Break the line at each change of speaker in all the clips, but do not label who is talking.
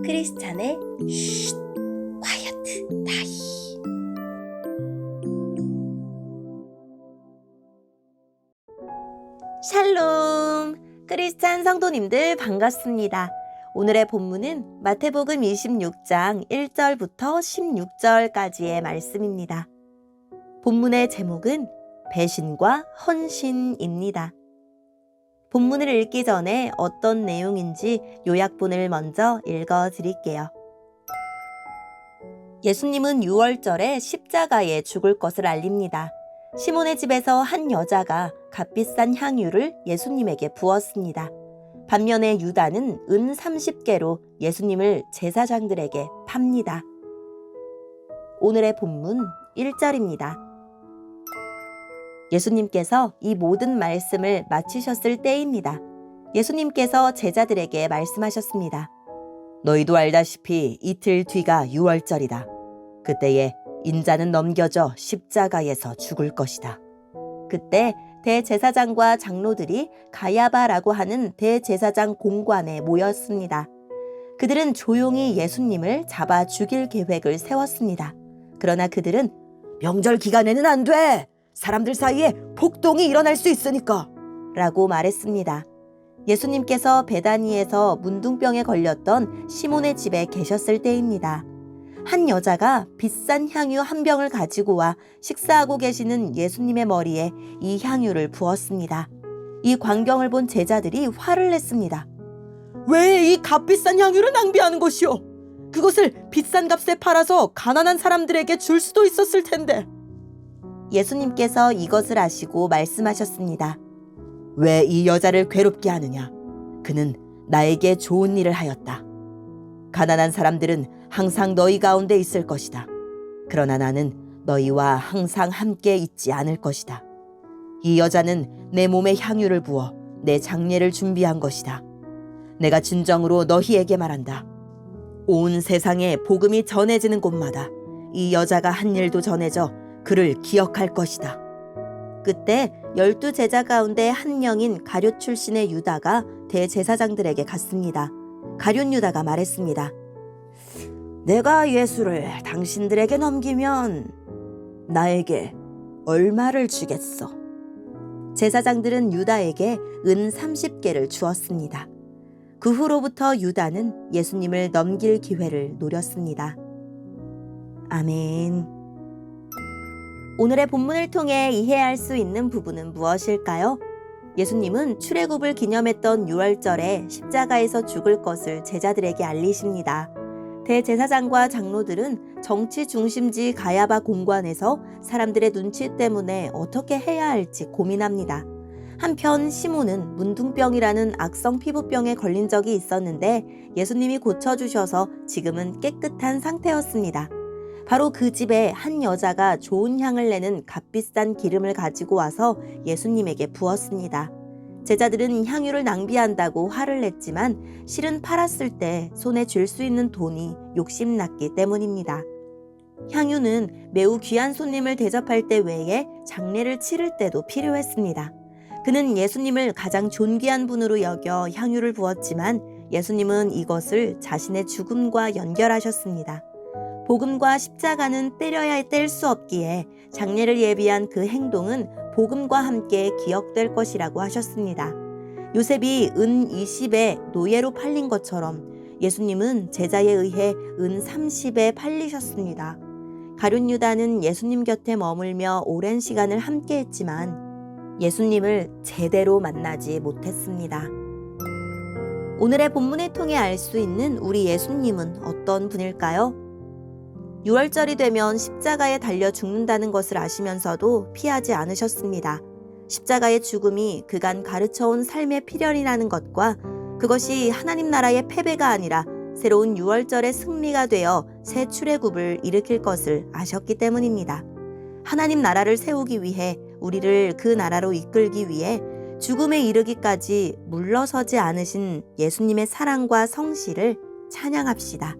크리스찬의 쉿 콰이어트 타임. 샬롬 크리스찬 성도님들 반갑습니다. 오늘의 본문은 마태복음 26장 1절부터 16절까지의 말씀입니다. 본문의 제목은 배신과 헌신입니다. 본문을 읽기 전에 어떤 내용인지 요약본을 먼저 읽어드릴게요. 예수님은 유월절에 십자가에 죽을 것을 알립니다. 시몬의 집에서 한 여자가 값비싼 향유를 예수님에게 부었습니다. 반면에 유다는 은 30개로 예수님을 제사장들에게 팝니다. 오늘의 본문 1절입니다. 예수님께서 이 모든 말씀을 마치셨을 때입니다. 예수님께서 제자들에게 말씀하셨습니다. 너희도 알다시피 이틀 뒤가 유월절이다. 그때에 인자는 넘겨져 십자가에서 죽을 것이다. 그때 대제사장과 장로들이 가야바라고 하는 대제사장 공관에 모였습니다. 그들은 조용히 예수님을 잡아 죽일 계획을 세웠습니다. 그러나 그들은 명절 기간에는 안 돼! 사람들 사이에 폭동이 일어날 수 있으니까! 라고 말했습니다. 예수님께서 베다니에서 문둥병에 걸렸던 시몬의 집에 계셨을 때입니다. 한 여자가 비싼 향유 한 병을 가지고 와 식사하고 계시는 예수님의 머리에 이 향유를 부었습니다. 이 광경을 본 제자들이 화를 냈습니다. 왜 이 값비싼 향유를 낭비하는 것이오? 그것을 비싼 값에 팔아서 가난한 사람들에게 줄 수도 있었을 텐데. 예수님께서 이것을 아시고 말씀하셨습니다. 왜 이 여자를 괴롭게 하느냐? 그는 나에게 좋은 일을 하였다. 가난한 사람들은 항상 너희 가운데 있을 것이다. 그러나 나는 너희와 항상 함께 있지 않을 것이다. 이 여자는 내 몸에 향유를 부어 내 장례를 준비한 것이다. 내가 진정으로 너희에게 말한다. 온 세상에 복음이 전해지는 곳마다 이 여자가 한 일도 전해져 그를 기억할 것이다. 그때 12 제자 가운데 한 명인 가룟 출신의 유다가 대제사장들에게 갔습니다. 가룟 유다가 말했습니다. 내가 예수를 당신들에게 넘기면 나에게 얼마를 주겠어? 제사장들은 유다에게 은 30개를 주었습니다. 그 후로부터 유다는 예수님을 넘길 기회를 노렸습니다. 아멘. 오늘의 본문을 통해 이해할 수 있는 부분은 무엇일까요? 예수님은 출애굽을 기념했던 유월절에 십자가에서 죽을 것을 제자들에게 알리십니다. 대제사장과 장로들은 정치 중심지 가야바 공관에서 사람들의 눈치 때문에 어떻게 해야 할지 고민합니다. 한편 시몬은 문둥병이라는 악성 피부병에 걸린 적이 있었는데 예수님이 고쳐주셔서 지금은 깨끗한 상태였습니다. 바로 그 집에 한 여자가 좋은 향을 내는 값비싼 기름을 가지고 와서 예수님에게 부었습니다. 제자들은 향유를 낭비한다고 화를 냈지만 실은 팔았을 때 손에 쥘 수 있는 돈이 욕심났기 때문입니다. 향유는 매우 귀한 손님을 대접할 때 외에 장례를 치를 때도 필요했습니다. 그는 예수님을 가장 존귀한 분으로 여겨 향유를 부었지만 예수님은 이것을 자신의 죽음과 연결하셨습니다. 복음과 십자가는 때려야 뗄 수 없기에 장례를 예비한 그 행동은 복음과 함께 기억될 것이라고 하셨습니다. 요셉이 은 20에 노예로 팔린 것처럼 예수님은 제자에 의해 은 30에 팔리셨습니다. 가룟 유다는 예수님 곁에 머물며 오랜 시간을 함께했지만 예수님을 제대로 만나지 못했습니다. 오늘의 본문을 통해 알 수 있는 우리 예수님은 어떤 분일까요? 유월절이 되면 십자가에 달려 죽는다는 것을 아시면서도 피하지 않으셨습니다. 십자가의 죽음이 그간 가르쳐온 삶의 필연이라는 것과 그것이 하나님 나라의 패배가 아니라 새로운 유월절의 승리가 되어 새 출애굽을 일으킬 것을 아셨기 때문입니다. 하나님 나라를 세우기 위해 우리를 그 나라로 이끌기 위해 죽음에 이르기까지 물러서지 않으신 예수님의 사랑과 성실을 찬양합시다.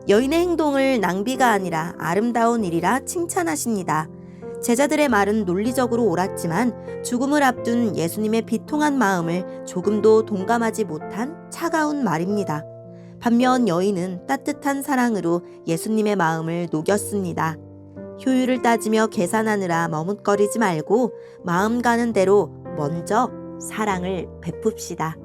여인의 행동을 낭비가 아니라 아름다운 일이라 칭찬하십니다. 제자들의 말은 논리적으로 옳았지만 죽음을 앞둔 예수님의 비통한 마음을 조금도 동감하지 못한 차가운 말입니다. 반면 여인은 따뜻한 사랑으로 예수님의 마음을 녹였습니다. 효율을 따지며 계산하느라 머뭇거리지 말고 마음 가는 대로 먼저 사랑을 베풉시다.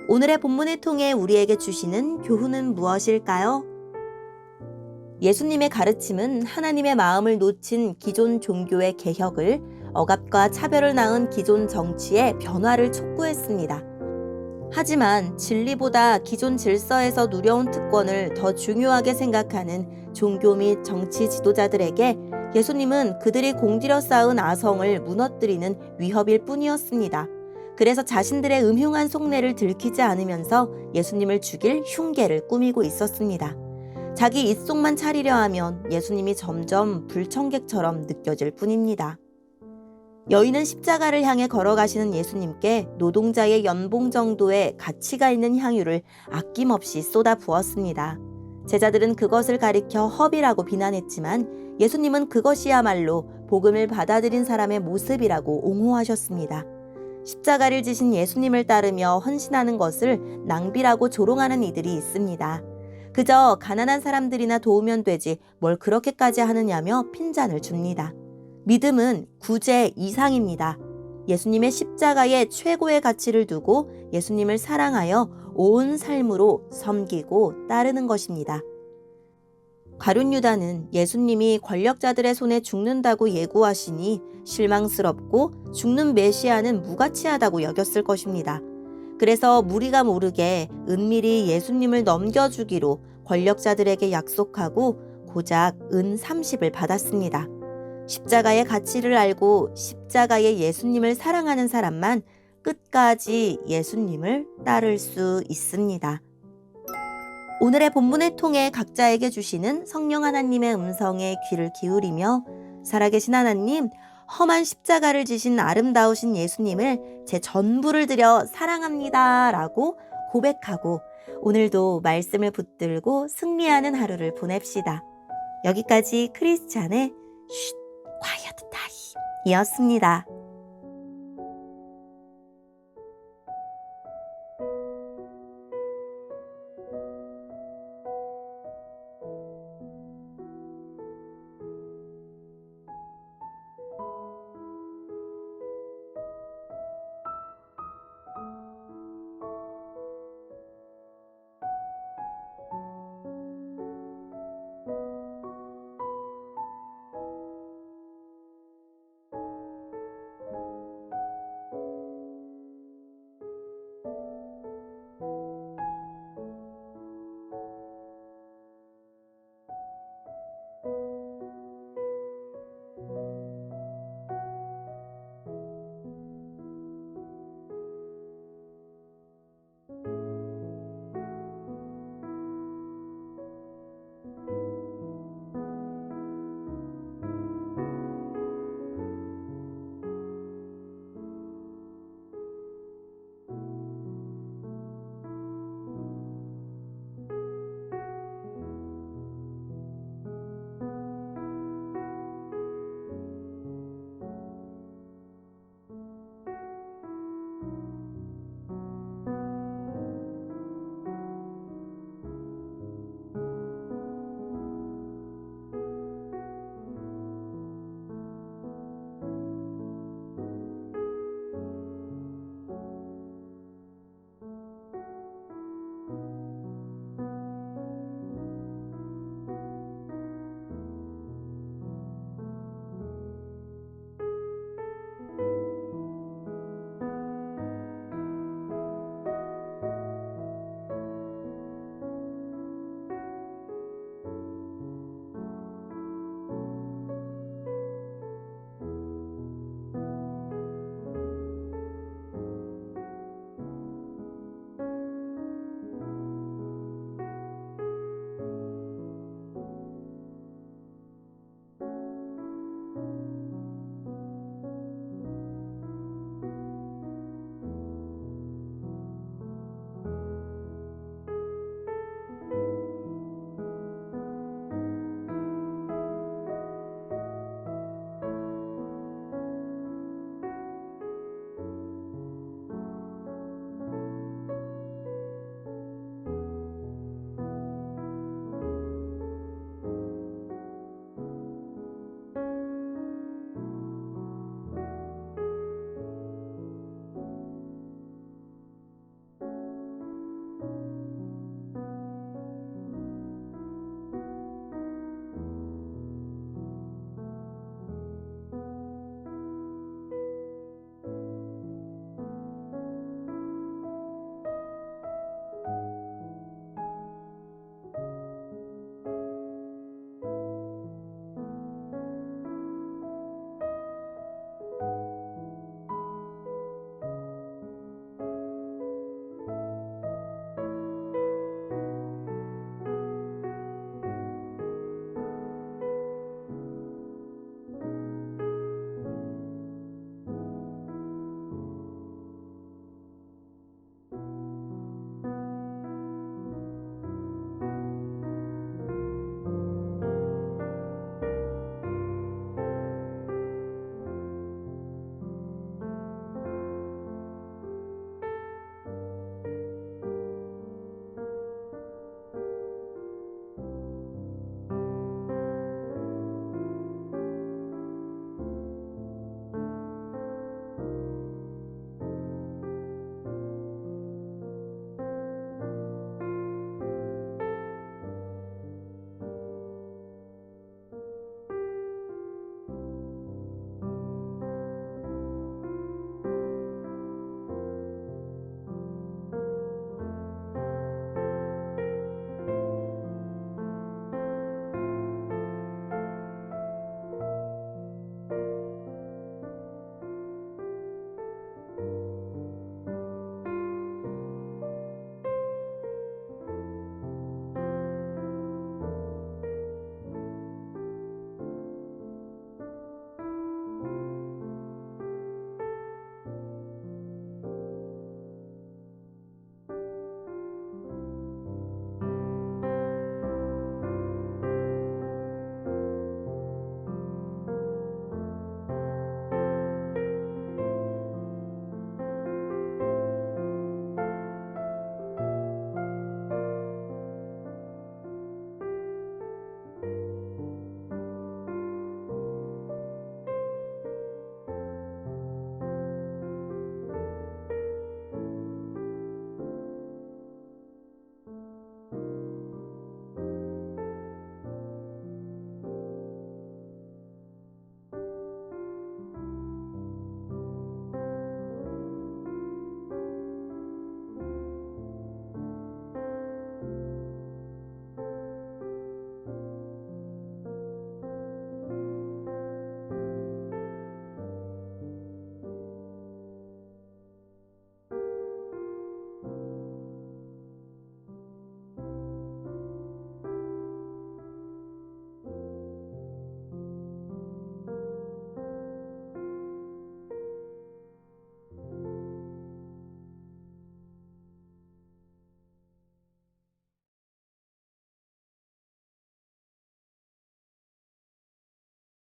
오늘의 본문을 통해 우리에게 주시는 교훈은 무엇일까요? 예수님의 가르침은 하나님의 마음을 놓친 기존 종교의 개혁을, 억압과 차별을 낳은 기존 정치의 변화를 촉구했습니다. 하지만 진리보다 기존 질서에서 누려온 특권을 더 중요하게 생각하는 종교 및 정치 지도자들에게 예수님은 그들이 공들여 쌓은 아성을 무너뜨리는 위협일 뿐이었습니다. 그래서 자신들의 음흉한 속내를 들키지 않으면서 예수님을 죽일 흉계를 꾸미고 있었습니다. 자기 입속만 차리려 하면 예수님이 점점 불청객처럼 느껴질 뿐입니다. 여인은 십자가를 향해 걸어가시는 예수님께 노동자의 연봉 정도의 가치가 있는 향유를 아낌없이 쏟아 부었습니다. 제자들은 그것을 가리켜 허비라고 비난했지만 예수님은 그것이야말로 복음을 받아들인 사람의 모습이라고 옹호하셨습니다. 십자가를 지신 예수님을 따르며 헌신하는 것을 낭비라고 조롱하는 이들이 있습니다. 그저 가난한 사람들이나 도우면 되지 뭘 그렇게까지 하느냐며 핀잔을 줍니다. 믿음은 구제 이상입니다. 예수님의 십자가에 최고의 가치를 두고 예수님을 사랑하여 온 삶으로 섬기고 따르는 것입니다. 가룟 유다는 예수님이 권력자들의 손에 죽는다고 예고하시니 실망스럽고 죽는 메시아는 무가치하다고 여겼을 것입니다. 그래서 무리가 모르게 은밀히 예수님을 넘겨주기로 권력자들에게 약속하고 고작 은 30을 받았습니다. 십자가의 가치를 알고 십자가의 예수님을 사랑하는 사람만 끝까지 예수님을 따를 수 있습니다. 오늘의 본문을 통해 각자에게 주시는 성령 하나님의 음성에 귀를 기울이며 살아계신 하나님, 험한 십자가를 지신 아름다우신 예수님을 제 전부를 들여 사랑합니다 라고 고백하고 오늘도 말씀을 붙들고 승리하는 하루를 보냅시다. 여기까지 크리스찬의 쉿 콰이어트 타임 이었습니다.